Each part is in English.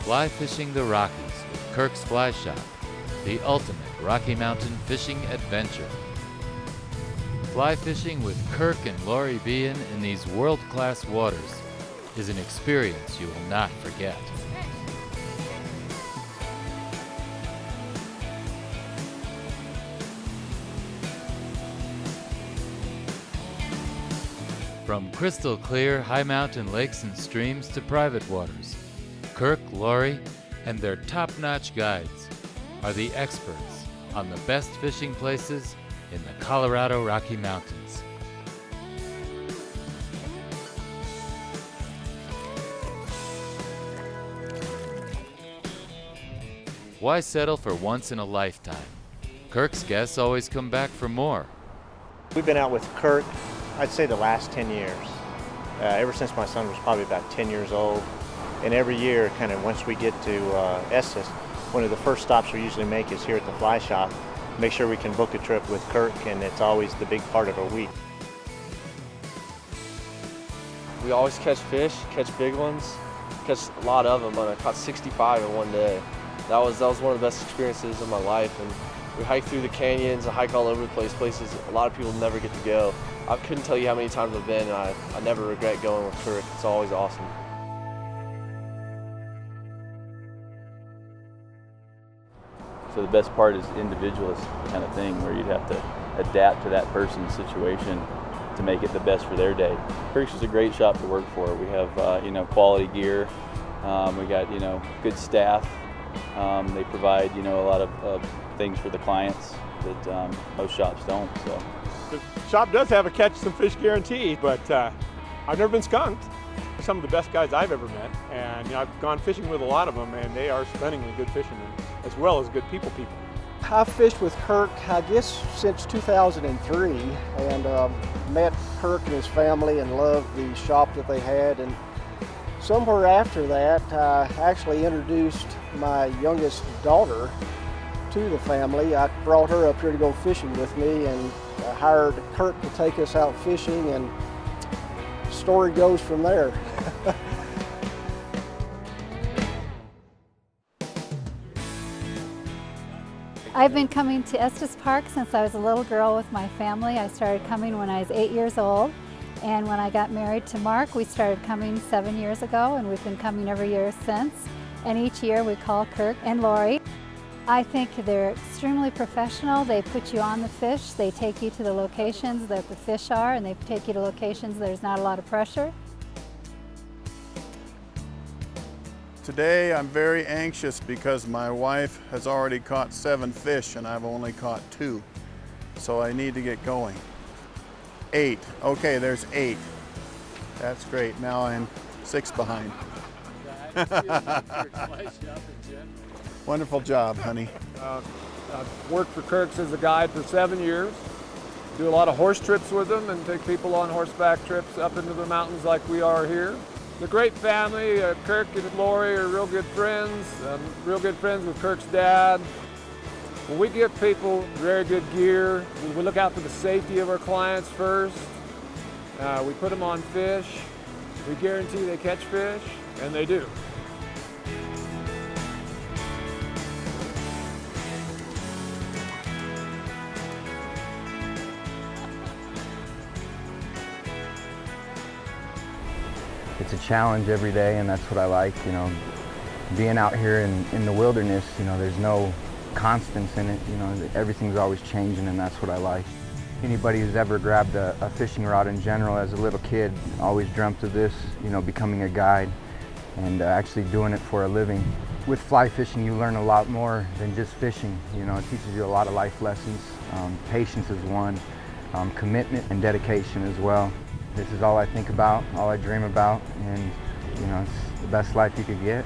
Fly Fishing the Rockies with Kirks Flyshop, the ultimate Rocky Mountain fishing adventure. Fly fishing with Kirk and Lori Bean in these world-class waters is an experience you will not forget. From crystal clear high mountain lakes and streams to private waters, Kirk, Lori, and their top-notch guides are the experts on the best fishing places in the Colorado Rocky Mountains. Why settle for once in a lifetime? Kirk's guests always come back for more. We've been out with Kirk, I'd say the last 10 years. Ever since my son was probably about 10 years old. And every year, kind of once we get to Estes, one of the first stops we usually make is here at the fly shop. Make sure we can book a trip with Kirk, and it's always the big part of our week. We always catch fish, catch big ones, catch a lot of them. I caught 65 in one day. That was one of the best experiences of my life. And we hike through the canyons, I hike all over the place, places a lot of people never get to go. I couldn't tell you how many times I've been, and I never regret going with Kirk. It's always awesome. So the best part is individualist kind of thing, where you'd have to adapt to that person's situation to make it the best for their day. Kirks is a great shop to work for. We have quality gear. We got good staff. They provide a lot of things for the clients that most shops don't. So the shop does have a catch some fish guarantee, but I've never been skunked. Some of the best guys I've ever met, and I've gone fishing with a lot of them, and they are stunningly good fishermen, as well as good people. I've fished with Kirk, I guess, since 2003, and met Kirk and his family and loved the shop that they had. And somewhere after that, I actually introduced my youngest daughter to the family. I brought her up here to go fishing with me, and I hired Kirk to take us out fishing, and story goes from there. I've been coming to Estes Park since I was a little girl with my family. I started coming when I was 8 years old, and when I got married to Mark, we started coming 7 years ago, and we've been coming every year since. And each year we call Kirk and Lori. I think they're extremely professional. They put you on the fish. They take you to the locations that the fish are, and they take you to locations there's not a lot of pressure. Today I'm very anxious because my wife has already caught 7 fish and I've only caught 2. So I need to get going. 8. Okay, there's 8. That's great. Now I'm 6 behind. Wonderful job, honey. I've worked for Kirks as a guide for 7 years. Do a lot of horse trips with them and take people on horseback trips up into the mountains like we are here. They're a great family. Kirk and Lori are real good friends. I'm real good friends with Kirk's dad. When we give people very good gear, we look out for the safety of our clients first. We put them on fish. We guarantee they catch fish, and they do. It's a challenge every day, and that's what I like, being out here in the wilderness, there's no constants in it, everything's always changing, and that's what I like. Anybody who's ever grabbed a fishing rod in general as a little kid always dreamt of this, becoming a guide and actually doing it for a living. With fly fishing, you learn a lot more than just fishing, it teaches you a lot of life lessons. Patience is one, commitment and dedication as well. This is all I think about, all I dream about, and it's the best life you could get.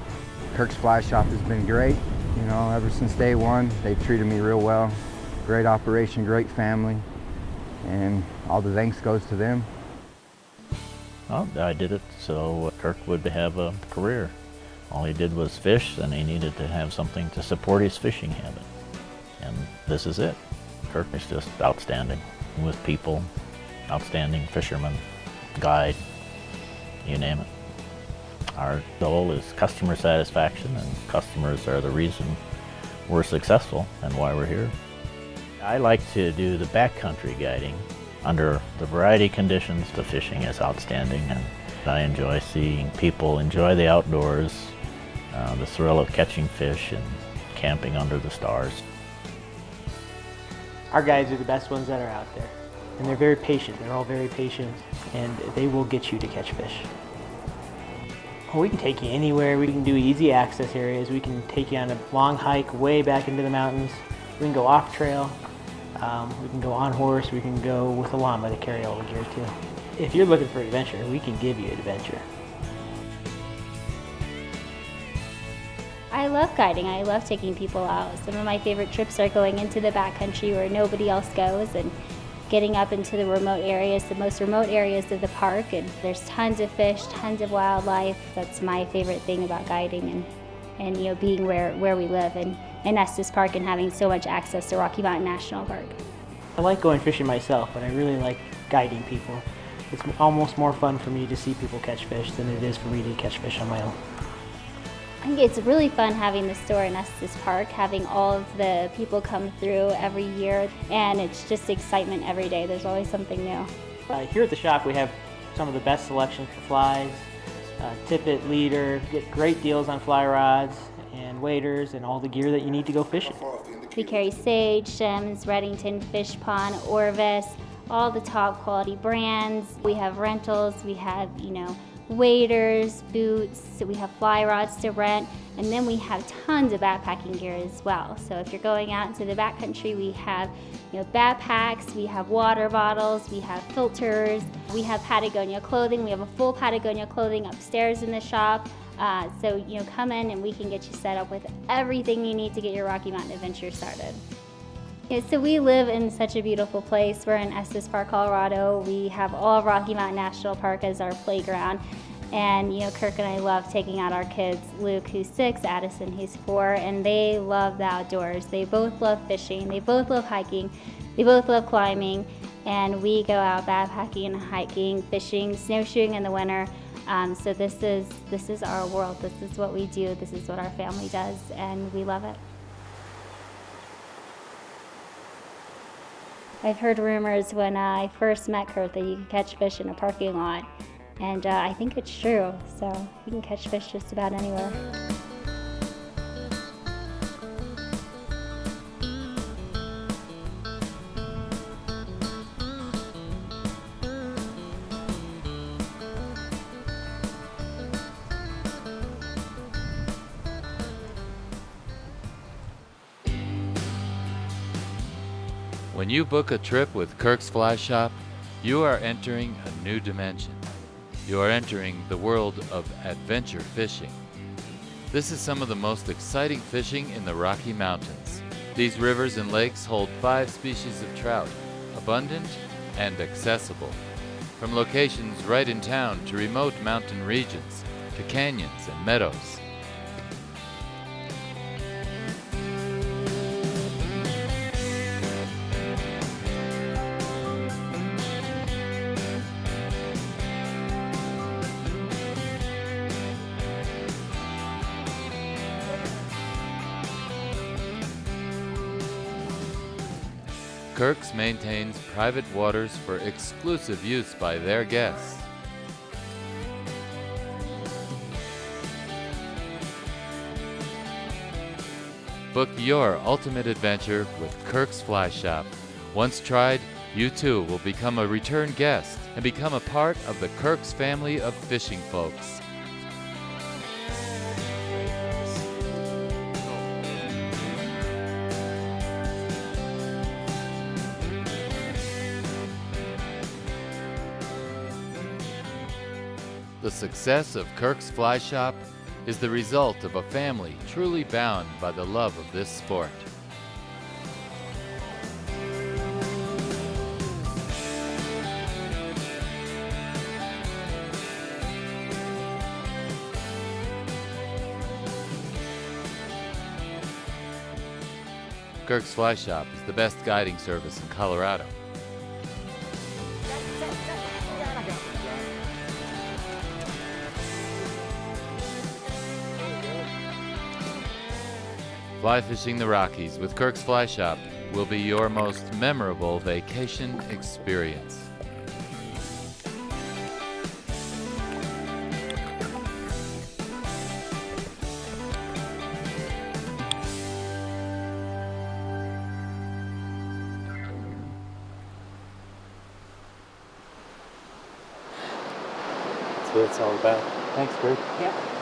Kirks Flyshop has been great, ever since day one. They've treated me real well. Great operation, great family, and all the thanks goes to them. Well, I did it so Kirk would have a career. All he did was fish, and he needed to have something to support his fishing habit. And this is it. Kirk is just outstanding with people, outstanding fisherman, guide, you name it. Our goal is customer satisfaction, and customers are the reason we're successful and why we're here. I like to do the backcountry guiding. Under the variety conditions, the fishing is outstanding, and I enjoy seeing people enjoy the outdoors, the thrill of catching fish and camping under the stars. Our guides are the best ones that are out there, and they're very patient. They're all very patient, and they will get you to catch fish. We can take you anywhere. We can do easy access areas. We can take you on a long hike way back into the mountains. We can go off trail. We can go on horse. We can go with a llama to carry all the gear too. If you're looking for adventure, we can give you adventure. I love guiding. I love taking people out. Some of my favorite trips are going into the backcountry where nobody else goes and getting up into the remote areas, the most remote areas of the park, and there's tons of fish, tons of wildlife. That's my favorite thing about guiding and you know, being where we live in Estes Park and having so much access to Rocky Mountain National Park. I like going fishing myself, but I really like guiding people. It's almost more fun for me to see people catch fish than it is for me to catch fish on my own. I think it's really fun having the store in Estes Park, having all of the people come through every year, and it's just excitement every day. There's always something new. Here at the shop we have some of the best selection for flies, tippet, leader, get great deals on fly rods and waders and all the gear that you need to go fishing. We carry Sage, Simmons, Reddington, Fish Pond, Orvis, all the top quality brands. We have rentals, we have, waders, boots, so we have fly rods to rent, and then we have tons of backpacking gear as well. So if you're going out into the backcountry, we have backpacks, we have water bottles, we have filters, we have Patagonia clothing. We have a full Patagonia clothing upstairs in the shop. So come in and we can get you set up with everything you need to get your Rocky Mountain adventure started. So we live in such a beautiful place. We're in Estes Park, Colorado. We have all of Rocky Mountain National Park as our playground. And Kirk and I love taking out our kids, Luke, who's 6, Addison, who's 4, and they love the outdoors. They both love fishing, they both love hiking, they both love climbing, and we go out backpacking, hiking, fishing, snowshoeing in the winter. So this is our world. This is what we do. This is what our family does, and we love it. I've heard rumors when I first met Kirk that you could catch fish in a parking lot, and I think it's true, so you can catch fish just about anywhere. When you book a trip with Kirks Flyshop, you are entering a new dimension. You are entering the world of adventure fishing. This is some of the most exciting fishing in the Rocky Mountains. These rivers and lakes hold 5 species of trout, abundant and accessible. From locations right in town to remote mountain regions, to canyons and meadows. Kirks maintains private waters for exclusive use by their guests. Book your ultimate adventure with Kirks Flyshop. Once tried, you too will become a return guest and become a part of the Kirks family of fishing folks. The success of Kirks Flyshop is the result of a family truly bound by the love of this sport. Kirks Flyshop is the best guiding service in Colorado. Fly fishing the Rockies with Kirks Flyshop will be your most memorable vacation experience. That's what it's all about. Thanks, Kirk. Yeah.